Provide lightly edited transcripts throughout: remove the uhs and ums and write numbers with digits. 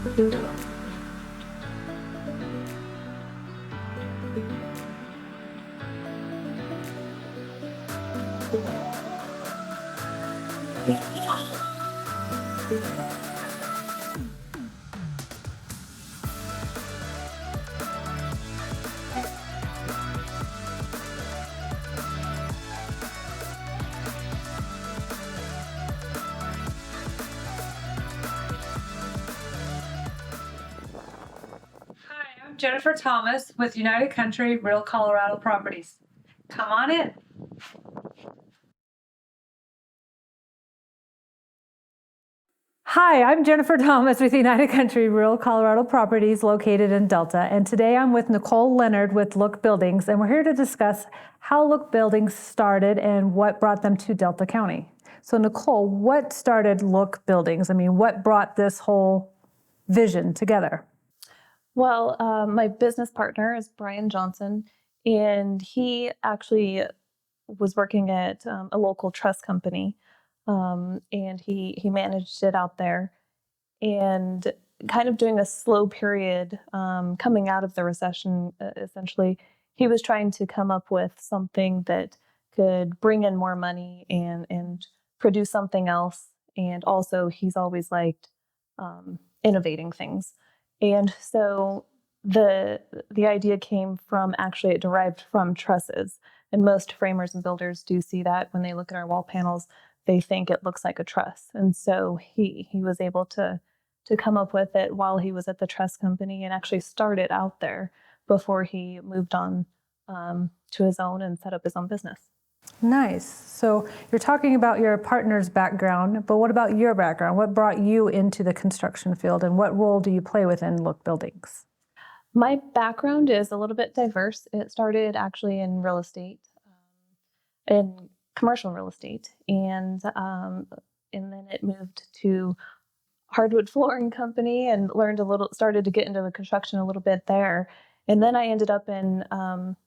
Hi, I'm Jennifer Thomas with United Country Real Colorado Properties. Come on in. Hi, I'm Jennifer Thomas with United Country Rural Colorado Properties located in Delta, and today I'm with Nichole Leonard with Look Buildings, and we're here to discuss how Look Buildings started and what brought them to Delta County. So Nichole, what started Look Buildings? I mean, what brought this whole vision together? Well, my business partner is Brian Johnson, and he actually was working at a local trust company, and he managed it out there, and kind of doing a slow period coming out of the recession. Essentially, he was trying to come up with something that could bring in more money and produce something else. And also, he's always liked innovating things. And so the idea came from, actually it derived from trusses. And most framers and builders do see that when they look at our wall panels, they think it looks like a truss. And so he was able to come up with it while he was at the truss company, and actually started out there before he moved on to his own and set up his own business. Nice. So you're talking about your partner's background, but what about your background? What brought you into the construction field, and what role do you play within Look Buildings? My background is a little bit diverse. It started actually in real estate, in commercial real estate, and then it moved to hardwood flooring company and started to get into the construction a little bit there. And then I ended up in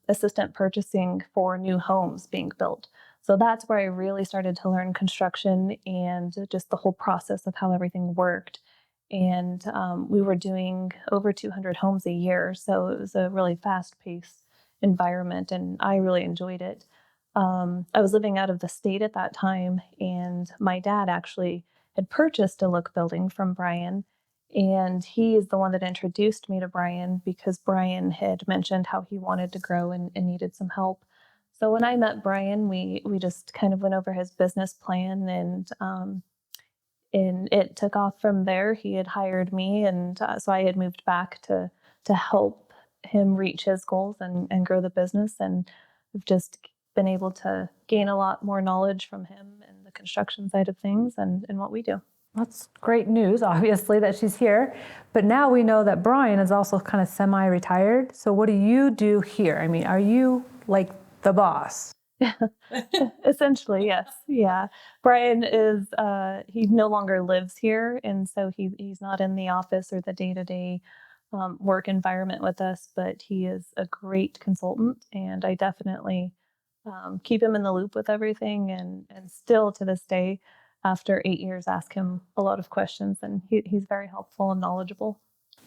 assistant purchasing for new homes being built. So that's where I really started to learn construction and just the whole process of how everything worked. And we were doing over 200 homes a year. So it was a really fast paced environment, and I really enjoyed it. I was living out of the state at that time, and my dad actually had purchased a Look building from Brian, and he is the one that introduced me to Brian because Brian had mentioned how he wanted to grow and needed some help. So when I met Brian, we just kind of went over his business plan, and it took off from there. He had hired me, and so I had moved back to help him reach his goals and grow the business, and we've just been able to gain a lot more knowledge from him and the construction side of things and what we do. That's great news, obviously, that she's here. But now we know that Brian is also kind of semi-retired. So what do you do here? I mean, are you like the boss? Essentially, yes. Yeah. Brian is, he no longer lives here. And so he's not in the office or the day-to-day work environment with us, but he is a great consultant. And I definitely keep him in the loop with everything. And still to this day, after 8 years, ask him a lot of questions. And he's very helpful and knowledgeable.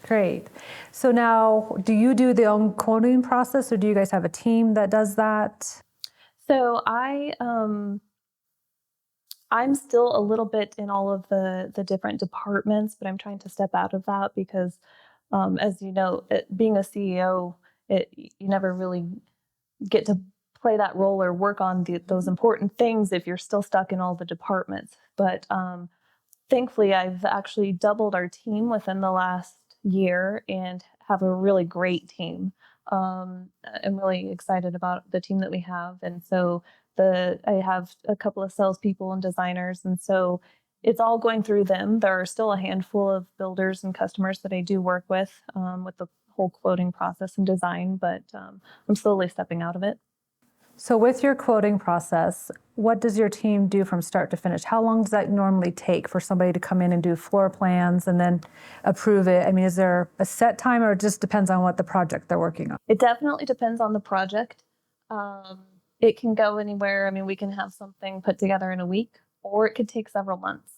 Great. So now, do you do the own quoting process, or do you guys have a team that does that? So I'm still a little bit in all of the different departments, but I'm trying to step out of that because, as you know, being a CEO, you never really get to play that role or work on those important things if you're still stuck in all the departments. But thankfully, I've actually doubled our team within the last year and have a really great team. I'm really excited about the team that we have. And so I have a couple of salespeople and designers. And so it's all going through them. There are still a handful of builders and customers that I do work with the whole quoting process and design, but I'm slowly stepping out of it. So with your quoting process, what does your team do from start to finish? How long does that normally take for somebody to come in and do floor plans and then approve it? I mean, is there a set time, or it just depends on what the project they're working on? It definitely depends on the project. It can go anywhere. I mean, we can have something put together in a week, or it could take several months.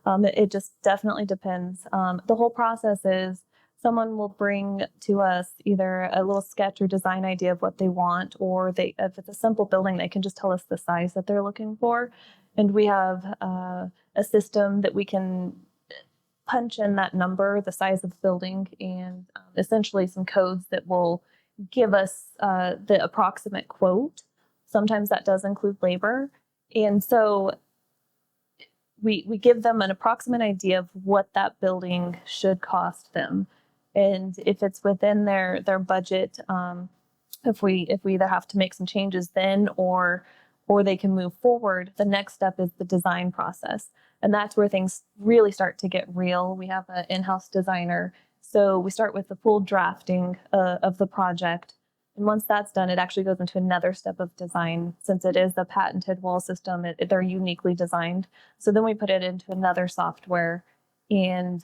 It just definitely depends. The whole process is someone will bring to us either a little sketch or design idea of what they want, or if it's a simple building, they can just tell us the size that they're looking for. And we have a system that we can punch in that number, the size of the building, and essentially some codes that will give us the approximate quote. Sometimes that does include labor. And so we give them an approximate idea of what that building should cost them. And if it's within their budget, if we either have to make some changes then or they can move forward, the next step is the design process. And that's where things really start to get real. We have an in-house designer. So we start with the full drafting of the project. And once that's done, it actually goes into another step of design. Since it is a patented wall system, they're uniquely designed. So then we put it into another software and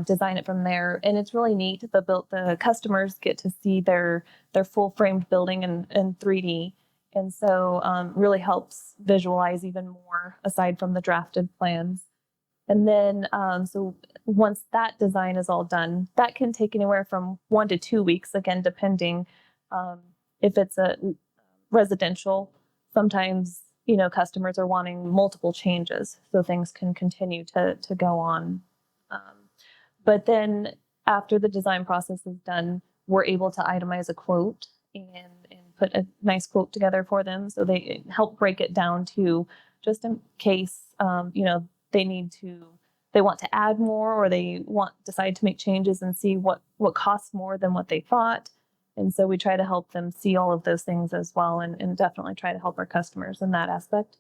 design it from there. And it's really neat. The customers get to see their full framed building in 3D. And so really helps visualize even more aside from the drafted plans. And then, so once that design is all done, that can take anywhere from 1 to 2 weeks, again, depending if it's a residential. Sometimes, customers are wanting multiple changes, so things can continue to go on. But then after the design process is done, we're able to itemize a quote and put a nice quote together for them. So they help break it down to just in case, they want to add more, or they decide to make changes and see what costs more than what they thought. And so we try to help them see all of those things as well, and definitely try to help our customers in that aspect.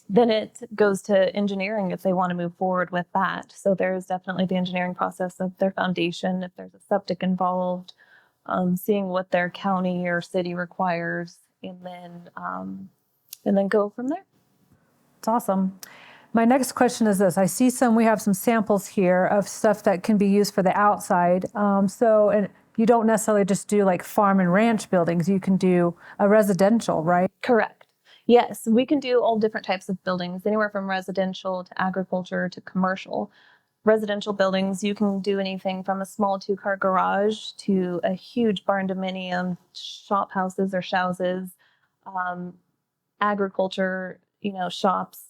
Then it goes to engineering if they want to move forward with that. So there's definitely the engineering process of their foundation, if there's a septic involved, seeing what their county or city requires, and then go from there. It's awesome. My next question is this. I see we have some samples here of stuff that can be used for the outside. And you don't necessarily just do like farm and ranch buildings. You can do a residential, right? Correct. Yes, we can do all different types of buildings, anywhere from residential to agriculture to commercial. Residential buildings, you can do anything from a small 2-car garage to a huge barn dominium, shop houses or shouses, agriculture, shops,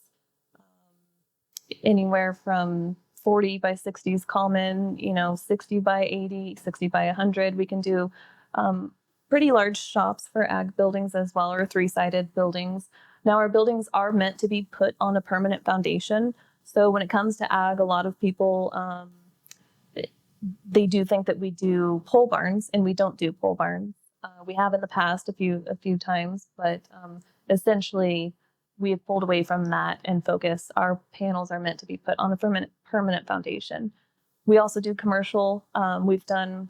anywhere from 40 by 60 is common, 60 by 80, 60 by 100. We can do pretty large shops for ag buildings as well, or 3-sided buildings. Now, our buildings are meant to be put on a permanent foundation. So when it comes to ag, a lot of people, they do think that we do pole barns, and we don't do pole barns. We have in the past a few times, but essentially we have pulled away from that and focus. Our panels are meant to be put on a permanent foundation. We also do commercial. We've done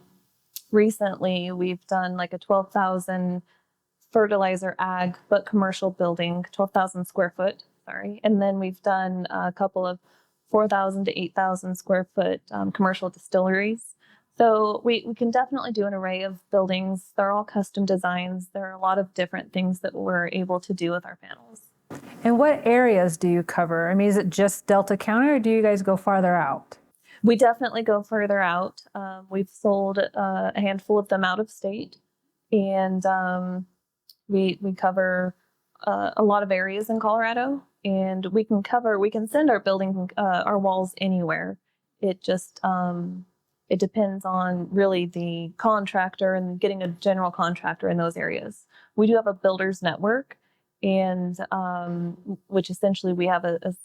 like a 12,000 fertilizer ag, but commercial building, 12,000 square foot, sorry. And then we've done a couple of 4,000 to 8,000 square foot commercial distilleries. So we can definitely do an array of buildings. They're all custom designs. There are a lot of different things that we're able to do with our panels. And what areas do you cover? I mean, is it just Delta County, or do you guys go farther out? We definitely go further out. We've sold a handful of them out of state, and we cover a lot of areas in Colorado, and we can send our our walls anywhere. It just it depends on really the contractor and getting a general contractor in those areas. We do have a builders network, and which essentially we have a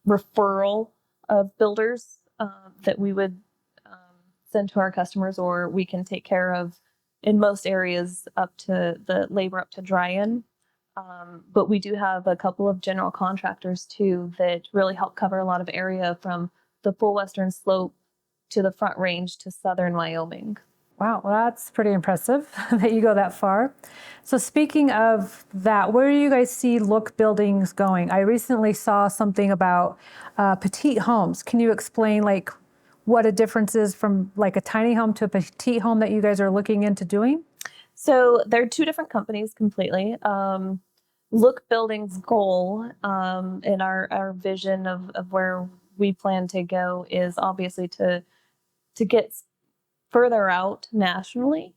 referral of builders that we would send to our customers, or we can take care of in most areas up to the labor up to dry-in. But we do have a couple of general contractors too that really help cover a lot of area from the full western slope to the Front Range to southern Wyoming. Wow, well, that's pretty impressive that you go that far. So speaking of that, where do you guys see Look Buildings going? I recently saw something about petite homes. Can you explain like what a difference is from like a tiny home to a petite home that you guys are looking into doing? So they're two different companies completely. Look Building's goal and our vision of where we plan to go is obviously to get further out nationally.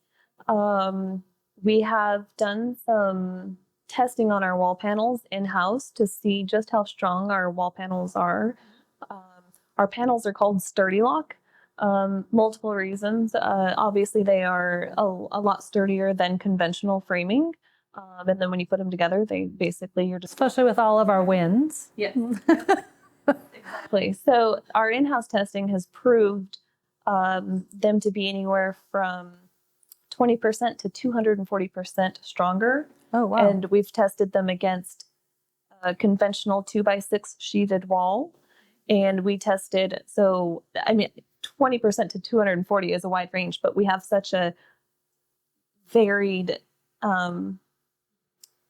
We have done some testing on our wall panels in-house to see just how strong our wall panels are. Um, our panels are called Sturdy Lock. Multiple reasons. Obviously, they are a lot sturdier than conventional framing. And then when you put them together, they basically you're just Especially with all of our wins. yes. Exactly. So our in-house testing has proved them to be anywhere from 20% to 240% stronger. Oh, wow. And we've tested them against a conventional 2x6 sheeted wall. And we tested, so, I mean, 20% to 240 is a wide range, but we have such a varied,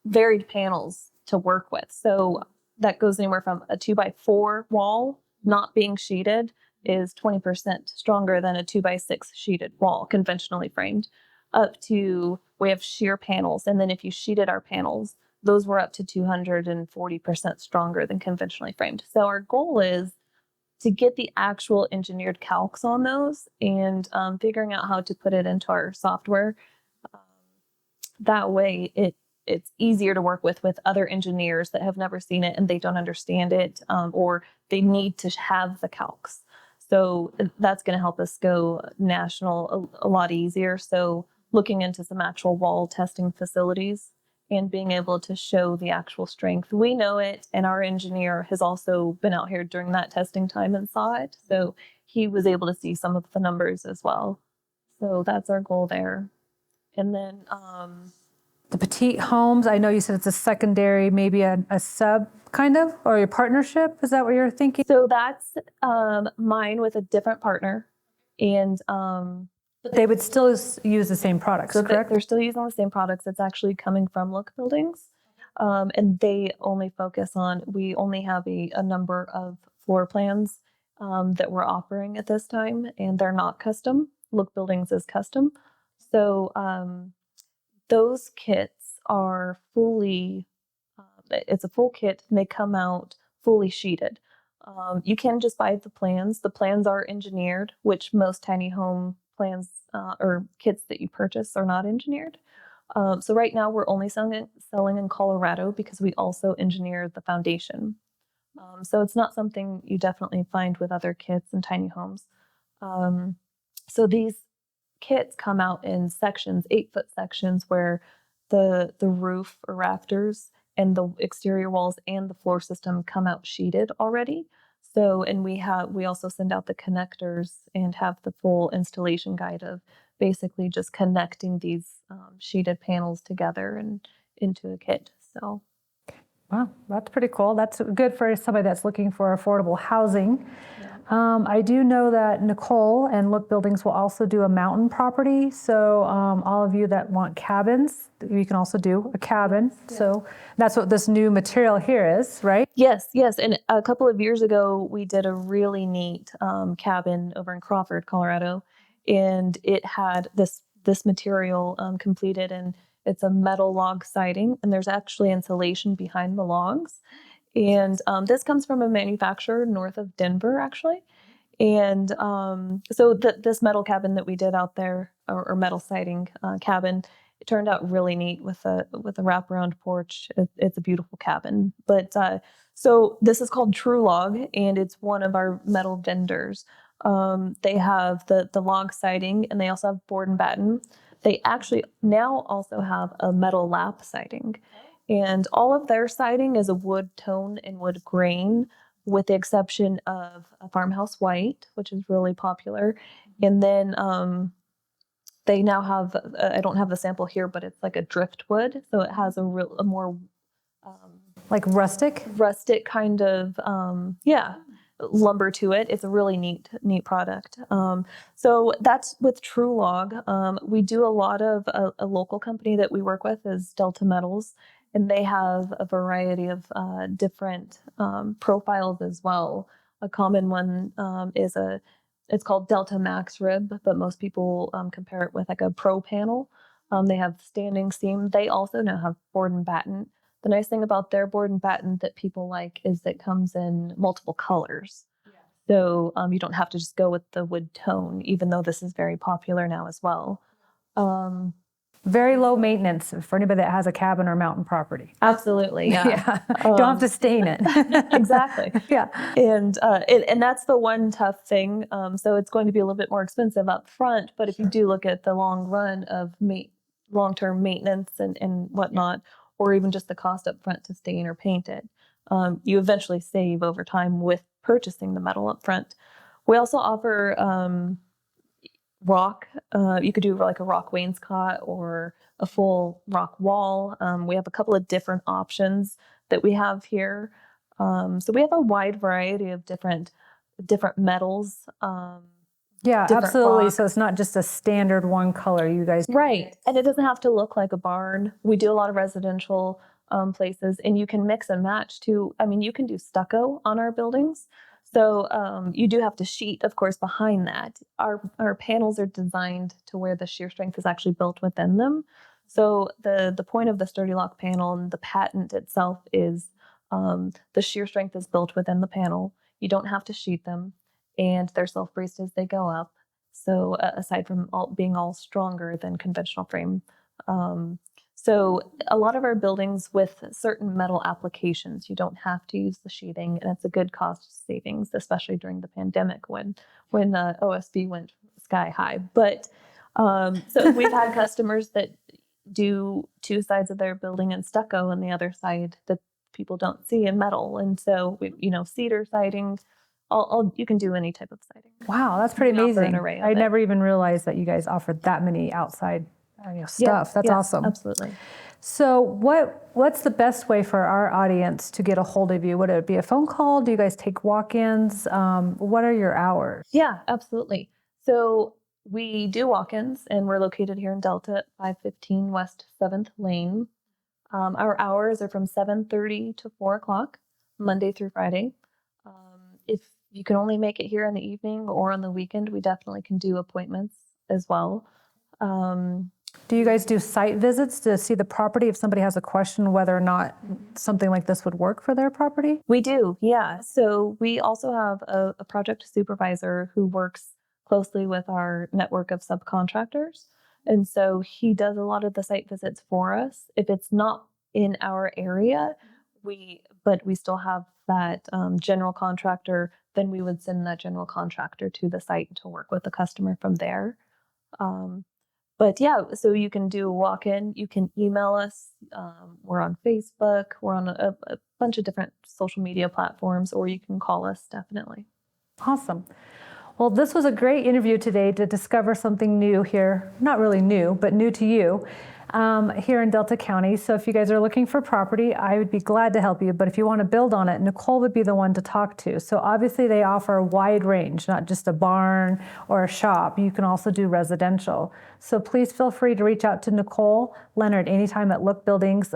varied panels to work with. So that goes anywhere from a 2x4 wall not being sheeted is 20% stronger than a 2x6 sheeted wall, conventionally framed, up to we have sheer panels. And then if you sheeted our panels, those were up to 240% stronger than conventionally framed. So our goal is to get the actual engineered calcs on those and figuring out how to put it into our software. That way it's easier to work with other engineers that have never seen it and they don't understand it, or they need to have the calcs. So that's going to help us go national a lot easier. So looking into some actual wall testing facilities and being able to show the actual strength. We know it, and our engineer has also been out here during that testing time and saw it. So he was able to see some of the numbers as well. So that's our goal there. And then The petite homes, I know you said it's a secondary, maybe a sub kind of, or a partnership. Is that what you're thinking? so that's mine with a different partner, and They would still use the same products, so correct? they're still using the same products. It's actually coming from Look Buildings, and they only focus on. We only have a number of floor plans that we're offering at this time, and they're not custom. Look Buildings is custom, so those kits are fully. It's a full kit, and they come out fully sheeted. You can just buy the plans. The plans are engineered, which most tiny home plans or kits that you purchase are not engineered. So right now we're only selling in Colorado because we also engineer the foundation. So it's not something you definitely find with other kits and tiny homes. So these kits come out in sections, 8-foot sections, where the roof or rafters and the exterior walls and the floor system come out sheeted already. So, and we also send out the connectors and have the full installation guide of basically just connecting these sheeted panels together and into a kit. So, Wow, that's pretty cool. That's good for somebody that's looking for affordable housing. I do know that Nichole and Look Buildings will also do a mountain property. So all of you that want cabins, you can also do a cabin. Yeah. So that's what this new material here is, right? yes. And a couple of years ago, we did a really neat cabin over in Crawford, Colorado, and it had this material completed, and it's a metal log siding, and there's actually insulation behind the logs. And this comes from a manufacturer north of Denver, actually. And so this metal cabin that we did out there, or metal siding cabin, it turned out really neat with a wraparound porch. It's a beautiful cabin. But so this is called True Log, and it's one of our metal vendors. They have the log siding, and they also have board and batten. They actually now also have a metal lap siding. And all of their siding is a wood tone and wood grain, with the exception of a farmhouse white, which is really popular. And then they now have, I don't have the sample here, but it's like a driftwood. So it has a more like rustic kind of, lumber to it. It's a really neat product. So that's with True Log. We do a lot of a local company that we work with is Delta Metals, and they have a variety of different profiles as well. A common one it's called Delta Max Rib, but most people compare it with like a Pro panel. They have standing seam. They also now have board and batten. The nice thing about their board and batten that people like is that it comes in multiple colors. So you don't have to just go with the wood tone, even though this is very popular now as well. Very low maintenance for anybody that has a cabin or mountain property. Absolutely, yeah. Yeah, don't have to stain it. Exactly. Yeah. And that's the one tough thing. So it's going to be a little bit more expensive up front, but if you do look at the long run of long-term maintenance and whatnot, or even just the cost up front to stain or paint it, you eventually save over time with purchasing the metal up front. We also offer rock. You could do like a rock wainscot or a full rock wall. We have a couple of different options that we have here. So we have a wide variety of different metals. Yeah, different absolutely. rocks. So it's not just a standard one color. You guys, Right. And it doesn't have to look like a barn. We do a lot of residential places, and you can mix and match too. I mean, you can do stucco on our buildings. So you do have to sheet, of course, behind that. Our panels are designed to where the shear strength is actually built within them. So the point of the Sturdy Lock panel and the patent itself is the shear strength is built within the panel. You don't have to sheet them, and they're self-braced as they go up. So aside from being all stronger than conventional frame. So a lot of our buildings with certain metal applications, you don't have to use the sheeting, and it's a good cost savings, especially during the pandemic when OSB went sky high. But so we've had customers that do two sides of their building in stucco and the other side that people don't see in metal. And so cedar siding, you can do any type of siding. wow, that's pretty We offer an amazing. array of I it. never even realized that you guys offered that many outside stuff. That's awesome. Absolutely. So what's the best way for our audience to get a hold of you? Would it be a phone call? Do you guys take walk-ins? What are your hours? Yeah, absolutely. So we do walk-ins, and we're located here in Delta at 515 West 7th Lane. Our hours are from 7:30 to 4 o'clock, Monday through Friday. If you can only make it here in the evening or on the weekend, we definitely can do appointments as well. Do you guys do site visits to see the property if somebody has a question whether or not something like this would work for their property? We do, yeah. So we also have a project supervisor who works closely with our network of subcontractors. And so he does a lot of the site visits for us. If it's not in our area, but we still have that general contractor, then we would send that general contractor to the site to work with the customer from there. But yeah, so you can do a walk-in, you can email us. We're on Facebook, we're on a bunch of different social media platforms, or you can call us, definitely. Awesome. Well, this was a great interview today to discover something new here. Not really new, but new to you here in Delta County. So if you guys are looking for property, I would be glad to help you. But if you want to build on it, Nichole would be the one to talk to. So obviously they offer a wide range, not just a barn or a shop. You can also do residential. So please feel free to reach out to Nichole Leonard anytime at Look Buildings.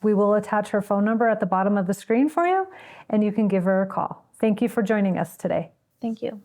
We will attach her phone number at the bottom of the screen for you, and you can give her a call. Thank you for joining us today. Thank you.